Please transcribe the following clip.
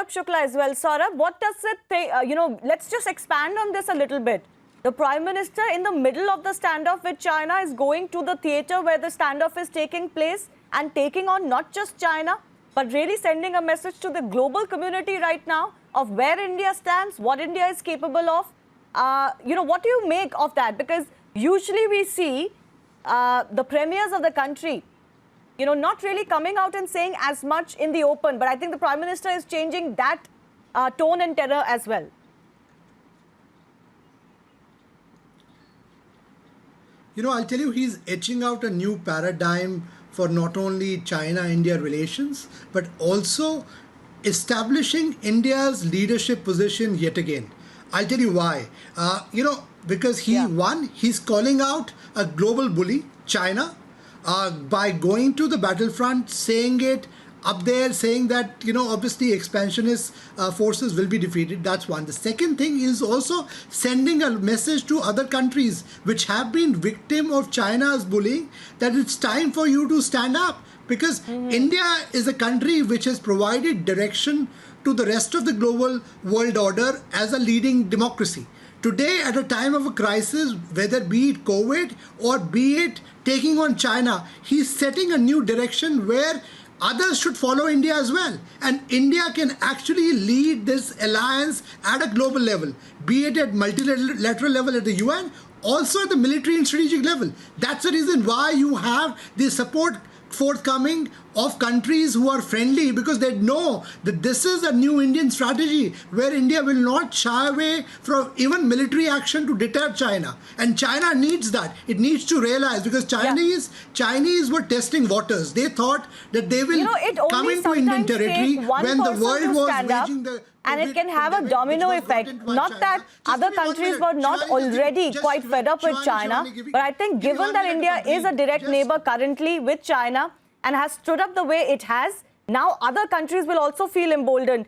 Saurabh Shukla as well. Saurabh, what does it take? Let's just expand on this a little bit. The Prime Minister, in the middle of the standoff with China, is going to the theatre where the standoff is taking place and taking on not just China, but really sending a message to the global community right now of where India stands, what India is capable of. What do you make of that? Because usually we see the premiers of the country, not really coming out and saying as much in the open. But I think the Prime Minister is changing that tone and tenor as well. I'll tell you, he's etching out a new paradigm for not only China-India relations, but also establishing India's leadership position yet again. I'll tell you why. Because he's calling out a global bully, China, by going to the battlefront, saying it up there, saying that, obviously expansionist forces will be defeated. That's one. The second thing is also sending a message to other countries which have been victim of China's bullying that it's time for you to stand up. Because India is a country which has provided direction to the rest of the global world order as a leading democracy. Today, at a time of a crisis, whether be it COVID or be it taking on China, he's setting a new direction where others should follow India as well. And India can actually lead this alliance at a global level, be it at multilateral level at the UN, also at the military and strategic level. That's the reason why you have the support forthcoming of countries who are friendly, because they know that this is a new Indian strategy where India will not shy away from even military action to deter China. And China needs that. It needs to realize, because Chinese were testing waters. They thought that they will come into Indian territory when the world was waging the... And it can have a domino effect. Not that other countries were not already quite fed up with China, but I think given that India is a direct neighbor currently with China and has stood up the way it has, now other countries will also feel emboldened.